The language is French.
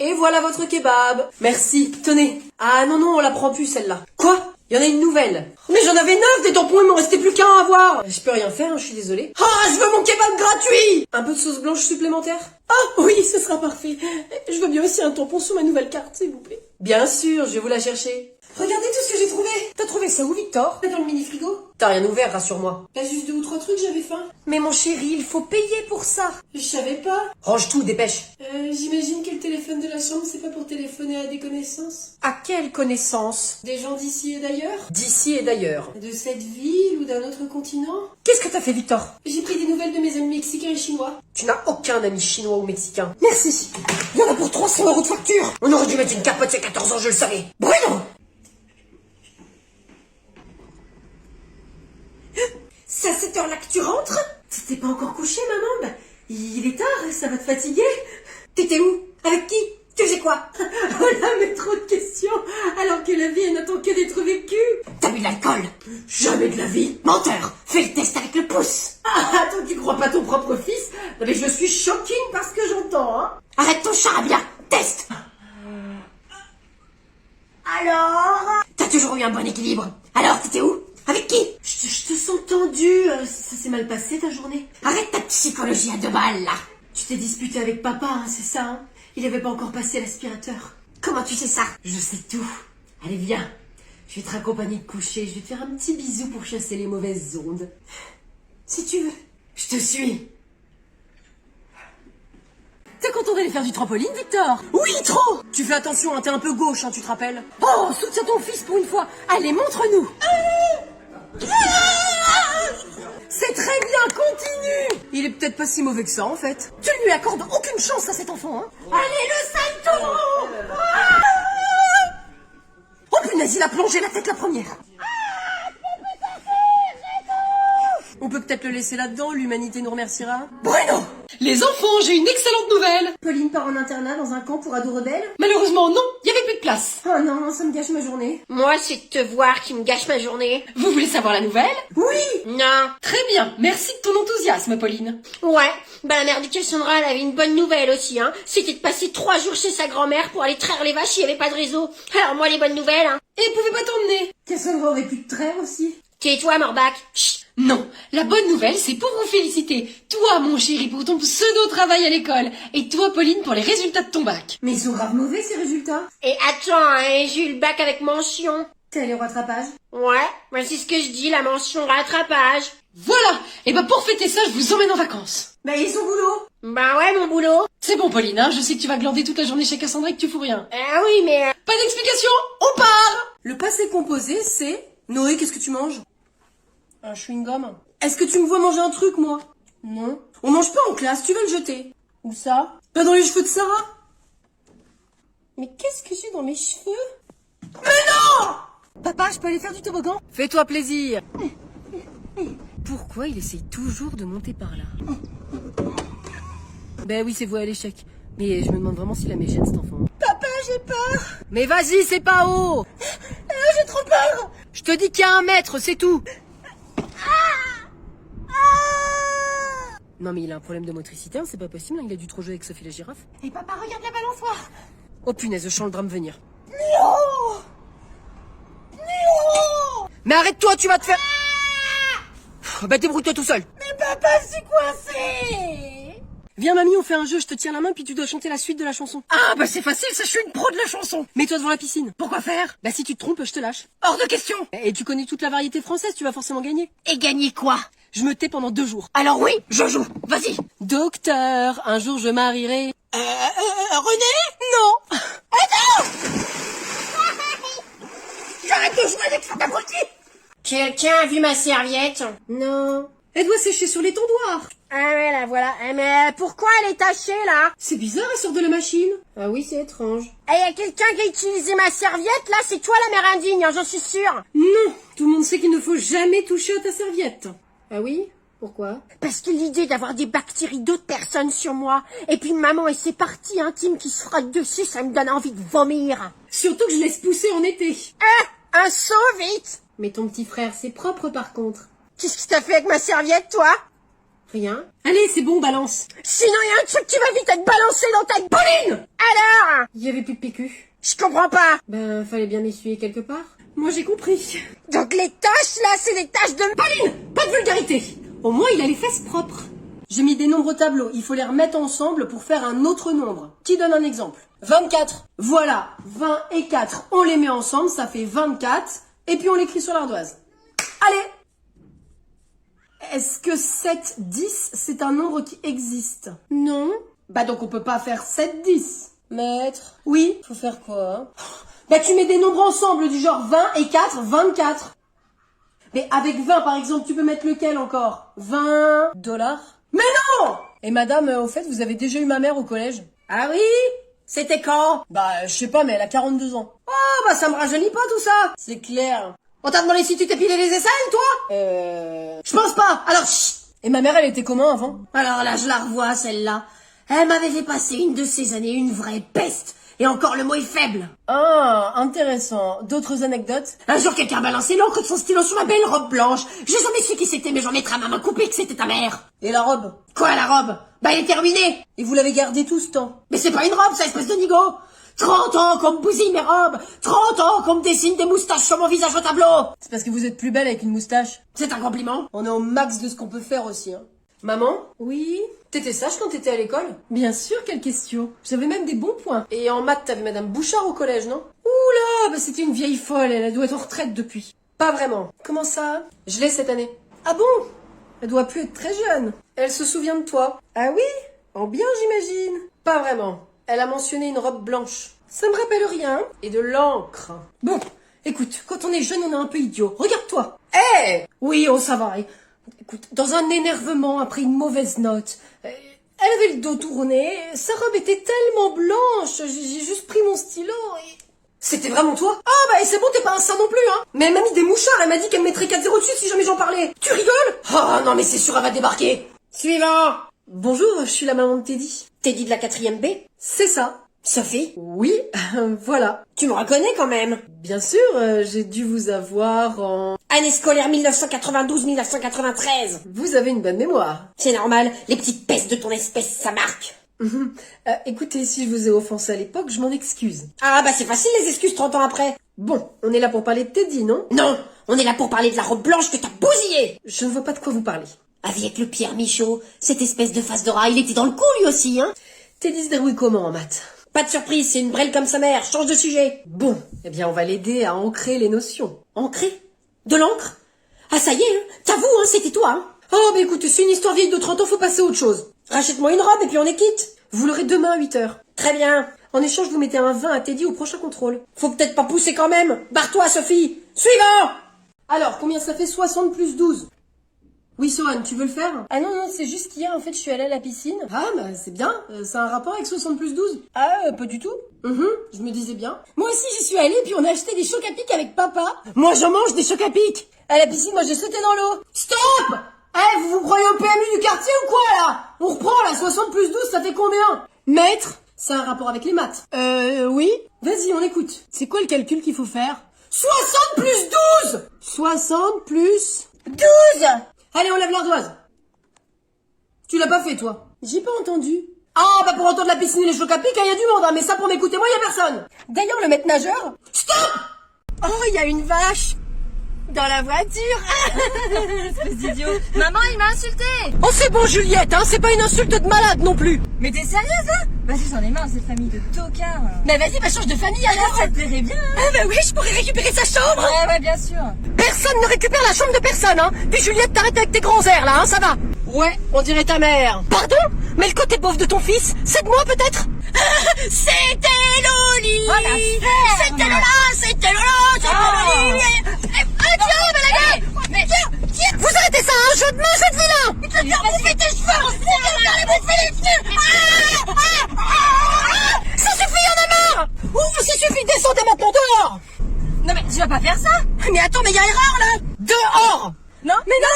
Et voilà votre kebab. Merci, tenez. Ah non, non, on la prend plus celle-là. Quoi? Il y en a une nouvelle. Mais j'en avais 9 des tampons, il m'en restait plus qu'un à avoir. Je peux rien faire, je suis désolée. Ah, je veux mon kebab gratuit. Un peu de sauce blanche supplémentaire? Ah oui, ce sera parfait. Je veux bien aussi un tampon sous ma nouvelle carte, s'il vous plaît. Bien sûr, je vais vous la chercher. Regardez tout ce que j'ai trouvé. T'as trouvé ça où, Victor? Dans le mini-frigo. T'as rien ouvert, rassure-moi. T'as juste 2 ou 3 trucs, j'avais faim. Mais mon chéri, il faut payer pour ça. Je savais pas. Range tout, dépêche. J'imagine que le téléphone de la chambre, c'est pas pour téléphoner à des connaissances. À quelle connaissance? Des gens d'ici et d'ailleurs? D'ici et d'ailleurs. De cette ville ou d'un autre continent? Qu'est-ce que t'as fait, Victor? J'ai pris des nouvelles de mes amis mexicains et chinois. Tu n'as aucun ami chinois ou mexicain. Merci. Il y en a pour 300 € de facture. On aurait dû mettre une capote il y a 14 ans, je le savais. Bruno! C'est à cette heure-là que tu rentres? T'es pas encore couché, maman? Bah, il est tard, ça va te fatiguer. T'étais où? Avec qui? Tu faisais quoi? Oh là, mais trop de questions. Alors que la vie, elle n'attend que d'être vécue. T'as bu de l'alcool? Jamais de la vie. Menteur! Fais le test avec le pouce. Ah, toi, tu crois pas ton propre fils? Non, mais je suis choquée par ce que j'entends, hein. Arrête ton charabia. Test. Alors? T'as toujours eu un bon équilibre. Alors, t'étais où? Avec qui? Je te sens tendue. Ça s'est mal passé ta journée? Arrête ta psychologie à 2 balles, là. Tu t'es disputé avec papa, hein, c'est ça, hein? Il avait pas encore passé l'aspirateur. Comment tu sais ça? Je sais tout. Allez, viens. Je vais te raccompagner de coucher. Je vais te faire un petit bisou pour chasser les mauvaises ondes. Si tu veux. Je te suis. T'es content d'aller faire du trampoline, Victor? Oui, trop. Tu fais attention, hein, t'es un peu gauche, hein, tu te rappelles? Oh, soutiens ton fils pour une fois. Allez, montre-nous. C'est très bien, continue. Il est peut-être pas si mauvais que ça, en fait. Tu ne lui accordes aucune chance à cet enfant, hein. Allez, le salto. Oh punaise, il a plongé la tête la première. On peut peut-être le laisser là-dedans, l'humanité nous remerciera. Bruno! Les enfants, j'ai une excellente nouvelle. Pauline part en internat dans un camp pour ados rebelles? Malheureusement, non, il n'y avait plus de place. Oh non, ça me gâche ma journée. Moi, c'est de te voir qui me gâche ma journée. Vous voulez savoir la nouvelle? Oui! Non. Très bien, merci de ton enthousiasme, Pauline. Ouais, bah la mère de Cassandra, elle avait une bonne nouvelle aussi, hein. C'était de passer 3 jours chez sa grand-mère pour aller traire les vaches, il n'y avait pas de réseau. Alors moi, les bonnes nouvelles, hein. Et elle pouvait pas t'emmener? Cassandra aurait pu te traire aussi. Tais-toi, Morbac. Chut. Non, la bonne nouvelle, c'est pour vous féliciter. Toi, mon chéri, pour ton pseudo-travail à l'école. Et toi, Pauline, pour les résultats de ton bac. Mais ils sont grave mauvais ces résultats. Et attends, hein, j'ai eu le bac avec mention. T'es allé au rattrapage? Ouais, bah c'est ce que je dis, la mention rattrapage. Voilà. Et bah pour fêter ça, je vous emmène en vacances. Bah ils sont boulot. Bah ouais, mon boulot. C'est bon, Pauline, hein, je sais que tu vas glander toute la journée chez Cassandra et que tu fous rien. Ah oui, mais... Pas d'explication, on part. Le passé composé, c'est... Noé, qu'est-ce que tu manges? Un chewing-gum. Est-ce que tu me vois manger un truc, moi? Non. On mange pas en classe, tu vas le jeter. Où ça? Pas dans les cheveux de Sarah. Mais qu'est-ce que j'ai dans mes cheveux? Mais non! Papa, je peux aller faire du toboggan? Fais-toi plaisir. Pourquoi il essaye toujours de monter par là? Ben oui, c'est voué à l'échec. Mais je me demande vraiment s'il a mes gènes, cet enfant. Papa, j'ai peur. Mais vas-y, c'est pas haut. J'ai trop peur. Je te dis qu'il y a 1 mètre, c'est tout. Non mais il a un problème de motricité, hein, c'est pas possible, hein, il a dû trop jouer avec Sophie la girafe. Et papa, regarde la balançoire. Oh punaise, je sens le drame venir. Non. Non. Mais arrête-toi, tu vas te faire... Bah débrouille-toi tout seul. Mais papa, c'est coincé. Viens mamie, on fait un jeu, je te tiens la main puis tu dois chanter la suite de la chanson. Ah bah c'est facile, ça je suis une pro de la chanson. Mets-toi devant la piscine. Pourquoi faire? Bah si tu te trompes, je te lâche. Hors de question. Et tu connais toute la variété française, tu vas forcément gagner. Et gagner quoi? Je me tais pendant 2 jours. Alors oui, je joue, vas-y. Docteur, un jour je marierai... René? Non. J'arrête de jouer avec cet abruti. Quelqu'un a vu ma serviette? Non. Elle doit sécher sur les tondoirs. Ah ouais, la voilà. Eh, mais pourquoi elle est tachée, là? C'est bizarre, elle sort de la machine. Ah oui, c'est étrange. Eh, y a quelqu'un qui a utilisé ma serviette, là? C'est toi la mère indigne, hein, j'en suis sûre. Non, tout le monde sait qu'il ne faut jamais toucher à ta serviette. Ah oui? Pourquoi? Parce que l'idée d'avoir des bactéries d'autres personnes sur moi, et puis maman et ses parties intimes qui se frottent dessus, ça me donne envie de vomir. Surtout que je laisse pousser en été. Un seau, vite. Mais ton petit frère, c'est propre par contre. Qu'est-ce que t'as fait avec ma serviette, toi? Rien. Allez, c'est bon, balance. Sinon, il y a un truc qui va vite être balancé dans ta... Pauline! Alors? Il y avait plus de PQ. Je comprends pas. Ben, fallait bien essuyer quelque part. Moi, j'ai compris. Donc les tâches, là, c'est des tâches de... Pauline, pas de vulgarité. Au moins, il a les fesses propres. J'ai mis des nombres au tableau. Il faut les remettre ensemble pour faire un autre nombre. Qui donne un exemple? 24. Voilà, 20 et 4. On les met ensemble, ça fait 24. Et puis on l'écrit sur l'ardoise. Allez! Est-ce que 7, 10, c'est un nombre qui existe? Non. Bah donc on peut pas faire 7, 10. Maître? Oui? Faut faire quoi, hein? Bah tu mets des nombres ensemble du genre 20 et 4, 24. Mais avec 20 par exemple, tu peux mettre lequel encore? 20 dollars? Mais non! Et madame, au fait, vous avez déjà eu ma mère au collège? Ah oui? C'était quand? Bah je sais pas, mais elle a 42 ans. Oh, bah ça me rajeunit pas tout ça. C'est clair. On t'a demandé si tu t'épilais les aisselles, toi? Je pense pas. Alors, chut. Et ma mère, elle était comment avant? Alors là, je la revois, celle-là. Elle m'avait fait passer une de ces années, une vraie peste. Et encore, le mot est faible. Ah, intéressant. D'autres anecdotes? Un jour, quelqu'un a balancé l'encre de son stylo sur ma belle robe blanche. J'ai jamais su qui c'était, mais j'en mettrai à ma main coupée que c'était ta mère. Et la robe? Quoi, la robe? Bah, elle est terminée. Et vous l'avez gardée tout ce temps? Mais c'est pas une robe, ça, espèce de nigo. 30 ans qu'on me bousille mes robes. 30 ans qu'on me dessine des moustaches sur mon visage au tableau. C'est parce que vous êtes plus belle avec une moustache. C'est un compliment. On est au max de ce qu'on peut faire aussi, hein. Maman? Oui? T'étais sage quand t'étais à l'école? Bien sûr, quelle question. J'avais même des bons points. Et en maths, t'avais Madame Bouchard au collège, non? Oula, bah c'était une vieille folle, elle doit être en retraite depuis. Pas vraiment. Comment ça? Je l'ai cette année. Ah bon? Elle doit plus être très jeune. Elle se souvient de toi. Ah oui? En bien, j'imagine. Pas vraiment. Elle a mentionné une robe blanche. Ça me rappelle rien. Et de l'encre. Bon, écoute, quand on est jeune, on est un peu idiot. Regarde-toi. Hé! Oui, oh ça va. Écoute, dans un énervement après une mauvaise note, elle avait le dos tourné, sa robe était tellement blanche, j'ai juste pris mon stylo et... C'était vraiment toi? Ah bah et c'est bon, t'es pas un saint non plus, hein. Mais elle m'a mis des mouchards, elle m'a dit qu'elle me mettrait 4-0 dessus si jamais j'en parlais. Tu rigoles? Oh non mais c'est sûr, elle va débarquer. Suivant. Bonjour, je suis la maman de Teddy. Teddy de la 4e B? C'est ça. Sophie? Oui, voilà. Tu me reconnais quand même. Bien sûr, j'ai dû vous avoir en... Année scolaire 1992-1993. Vous avez une bonne mémoire. C'est normal, les petites pestes de ton espèce, ça marque. Écoutez, si je vous ai offensé à l'époque, je m'en excuse. Ah bah c'est facile les excuses 30 ans après. Bon, on est là pour parler de Teddy, non? Non, on est là pour parler de la robe blanche que t'as bousillée. Je ne vois pas de quoi vous parlez. Avec le Pierre Michaud, cette espèce de face de rat, il était dans le coup lui aussi, hein. Teddy se débrouille comment en maths? Pas de surprise, c'est une brêle comme sa mère, change de sujet. Bon, eh bien on va l'aider à ancrer les notions. Ancrer? De l'encre? Ah ça y est, hein. T'avoues, hein, c'était toi, hein. Oh bah écoute, c'est une histoire vieille de 30 ans, faut passer à autre chose. Rachète-moi une robe et puis on est quitte. Vous l'aurez demain à 8h. Très bien. En échange, vous mettez un 20 à Teddy au prochain contrôle. Faut peut-être pas pousser quand même. Barre-toi, Sophie. Suivant. Alors, combien ça fait 60 plus 12? Oui, Sohan, tu veux le faire? Ah non, c'est juste qu'hier, en fait, je suis allée à la piscine. Ah, bah c'est bien. Ça a un rapport avec 60 plus 12? Ah, pas du tout. Je me disais bien. Moi aussi, j'y suis allée, puis on a acheté des chocs à pic avec papa. Moi, j'en mange des chocs à pic. À la piscine, moi, j'ai sauté dans l'eau. Stop! Eh, vous croyez au PMU du quartier ou quoi, là? On reprend, là, 60 plus 12, ça fait combien? Maître, c'est un rapport avec les maths. Oui. Vas-y, on écoute. C'est quoi le calcul qu'il faut faire? 60 plus 12! 60 plus... 12. Allez, on lève l'ardoise. Tu l'as pas fait, toi? J'ai pas entendu. Ah, bah pour entendre la piscine et les chocs à pic, il y a du monde, hein, mais ça pour m'écouter, moi, y a personne. D'ailleurs, le maître nageur... Stop! Oh, il y a une vache dans la voiture. Espèce d'idiot. Maman, il m'a insulté. Oh, c'est bon, Juliette, hein, c'est pas une insulte de malade non plus. Mais t'es sérieuse, hein? Vas-y, j'en ai marre de cette famille de tocards. Mais vas-y, change de famille, alors. Ça te plairait bien, hein? Ah bah oui, je pourrais récupérer sa chambre. Ouais, bien sûr. Personne ne récupère la chambre de personne, hein. Puis Juliette, t'arrêtes avec tes grands airs, là, hein, ça va. Ouais, on dirait ta mère. Pardon? Mais le côté pauvre de ton fils, c'est de moi, peut-être? C'était Loli. Oh, la ferme. C'était Lola, c'était Lola, c'était Loli. Ah tiens, mais la gueule. Mais tiens, Vous arrêtez ça, hein, je te mange, je te vilain. tu vas te faire bouffer tes cheveux. Tu vas faire les bouffer les cheveux. Ça suffit, y'en a marre. Ouf, ça suffit, descendez maintenant dehors. Non, mais tu vas pas faire ça. Mais attends, mais il y a erreur là. Dehors. Non? Mais non,